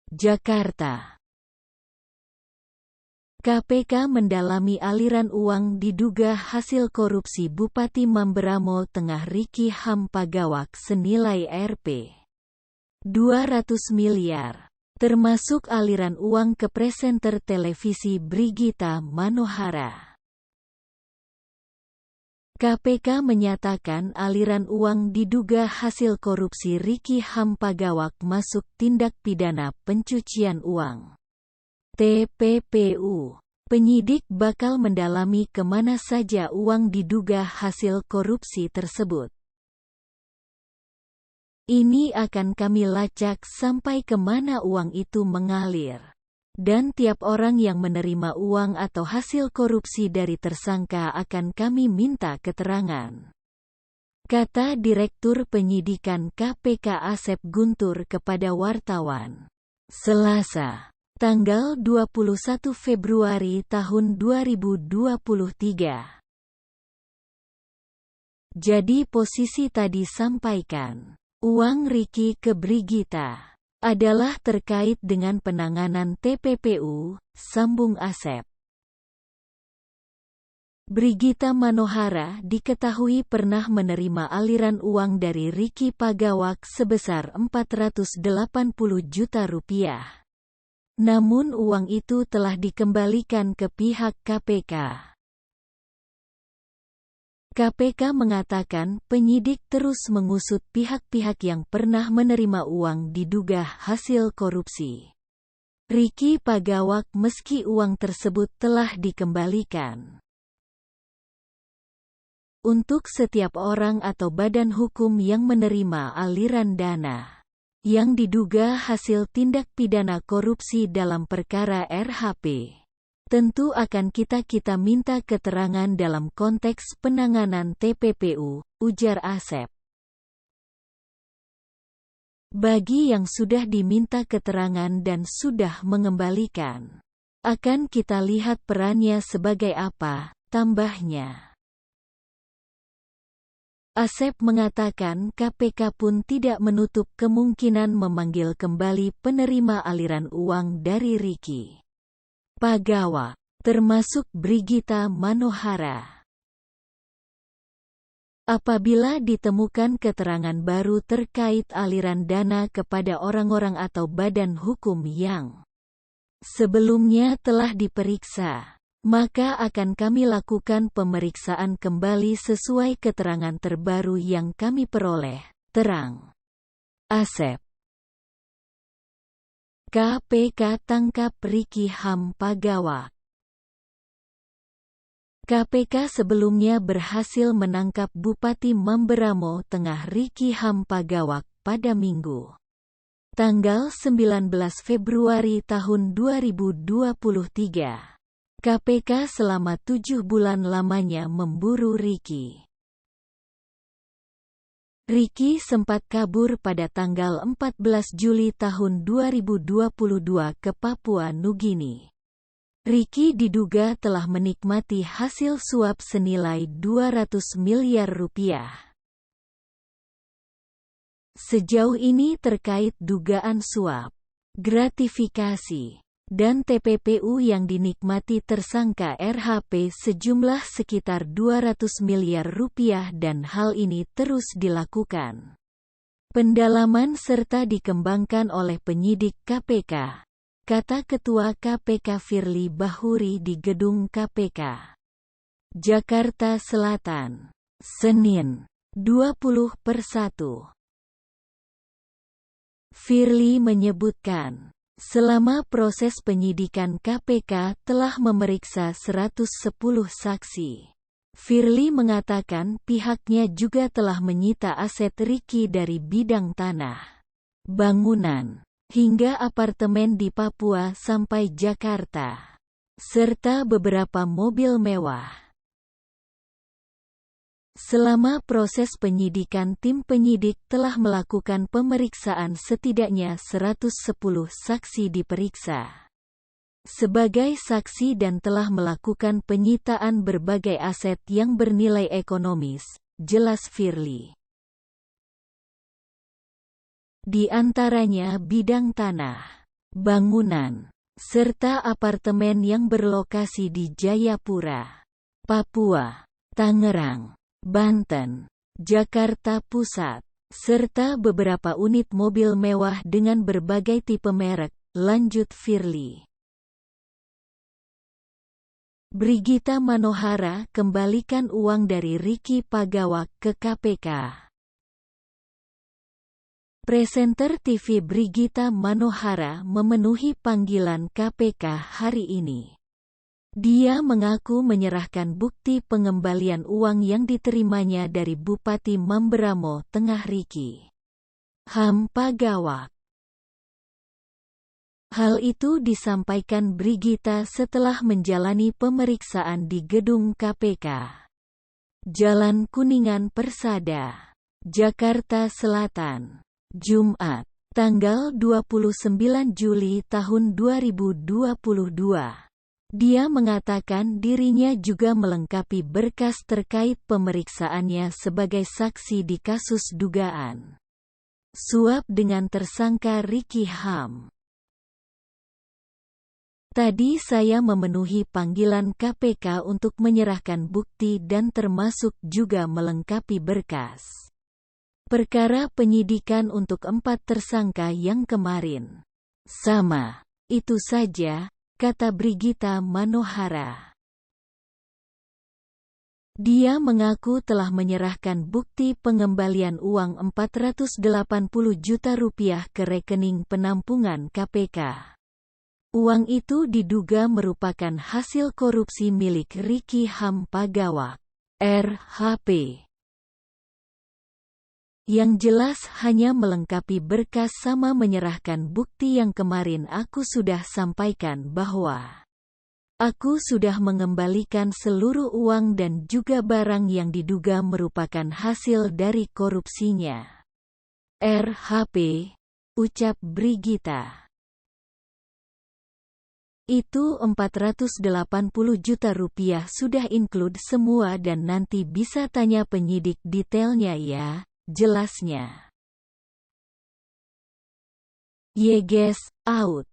Jakarta. KPK mendalami aliran uang diduga hasil korupsi Bupati Mamberamo Tengah Riki Hampagawak senilai Rp200 miliar. Termasuk aliran uang ke presenter televisi Brigita Manohara. KPK menyatakan aliran uang diduga hasil korupsi Riki Hampagawak masuk tindak pidana pencucian uang. TPPU. Penyidik bakal mendalami kemana saja uang diduga hasil korupsi tersebut. Ini akan kami lacak sampai kemana uang itu mengalir. Dan tiap orang yang menerima uang atau hasil korupsi dari tersangka akan kami minta keterangan. Kata Direktur Penyidikan KPK Asep Guntur kepada wartawan. Selasa, tanggal 21 Februari tahun 2023. Jadi posisi tadi sampaikan. Uang Riki ke Brigita adalah terkait dengan penanganan TPPU, sambung Asep. Brigita Manohara diketahui pernah menerima aliran uang dari Riki Pagawak sebesar Rp480 juta. Namun uang itu telah dikembalikan ke pihak KPK. KPK mengatakan penyidik terus mengusut pihak-pihak yang pernah menerima uang diduga hasil korupsi Riki Pagawak meski uang tersebut telah dikembalikan. Untuk setiap orang atau badan hukum yang menerima aliran dana yang diduga hasil tindak pidana korupsi dalam perkara RHP, tentu akan kita minta keterangan dalam konteks penanganan TPPU, ujar Asep. Bagi yang sudah diminta keterangan dan sudah mengembalikan, akan kita lihat perannya sebagai apa, tambahnya. Asep mengatakan KPK pun tidak menutup kemungkinan memanggil kembali penerima aliran uang dari Riki Pagawak, termasuk Brigita Manohara. Apabila ditemukan keterangan baru terkait aliran dana kepada orang-orang atau badan hukum yang sebelumnya telah diperiksa, maka akan kami lakukan pemeriksaan kembali sesuai keterangan terbaru yang kami peroleh, terang Asep. KPK tangkap Riki Hampagawak. KPK sebelumnya berhasil menangkap Bupati Mamberamo Tengah Riki Hampagawak pada Minggu, tanggal 19 Februari tahun 2023. KPK selama 7 bulan lamanya memburu Riki. Riki sempat kabur pada tanggal 14 Juli tahun 2022 ke Papua Nugini. Riki diduga telah menikmati hasil suap senilai Rp200 miliar. Sejauh ini terkait dugaan suap, gratifikasi, dan TPPU yang dinikmati tersangka RHP sejumlah sekitar Rp200 miliar dan hal ini terus dilakukan pendalaman serta dikembangkan oleh penyidik KPK, kata Ketua KPK Firly Bahuri di Gedung KPK, Jakarta Selatan, Senin, 20/1. Firly menyebutkan, selama proses penyidikan KPK telah memeriksa 110 saksi. Firly mengatakan pihaknya juga telah menyita aset Riki dari bidang tanah, bangunan, hingga apartemen di Papua sampai Jakarta, serta beberapa mobil mewah. Selama proses penyidikan tim penyidik telah melakukan pemeriksaan setidaknya 110 saksi diperiksa sebagai saksi dan telah melakukan penyitaan berbagai aset yang bernilai ekonomis, jelas Firly. Di antaranya bidang tanah. bangunan, serta apartemen yang berlokasi di Jayapura, Papua, Tangerang, Banten, Jakarta Pusat, serta beberapa unit mobil mewah dengan berbagai tipe merek, lanjut Firly. Brigita Manohara kembalikan uang dari Ricky Pagawak ke KPK. Presenter TV Brigita Manohara memenuhi panggilan KPK hari ini. Dia mengaku menyerahkan bukti pengembalian uang yang diterimanya dari Bupati Mamberamo Tengah Ricky Ham Pagawak. Hal itu disampaikan Brigita setelah menjalani pemeriksaan di gedung KPK. Jalan Kuningan Persada, Jakarta Selatan, Jumat, tanggal 29 Juli tahun 2022. Dia mengatakan dirinya juga melengkapi berkas terkait pemeriksaannya sebagai saksi di kasus dugaan suap dengan tersangka Ricky Ham. Tadi saya memenuhi panggilan KPK untuk menyerahkan bukti dan termasuk juga melengkapi berkas perkara penyidikan untuk 4 tersangka yang kemarin. Sama, itu saja, kata Brigita Manohara. Dia mengaku telah menyerahkan bukti pengembalian uang Rp480 juta ke rekening penampungan KPK. Uang itu diduga merupakan hasil korupsi milik Ricky Ham Pagawak, RHP. Yang jelas hanya melengkapi berkas sama menyerahkan bukti yang kemarin aku sudah sampaikan bahwa aku sudah mengembalikan seluruh uang dan juga barang yang diduga merupakan hasil dari korupsinya. RHP, ucap Brigita. Itu Rp480 juta sudah include semua dan nanti bisa tanya penyidik detailnya ya, jelasnya. Yeges, out.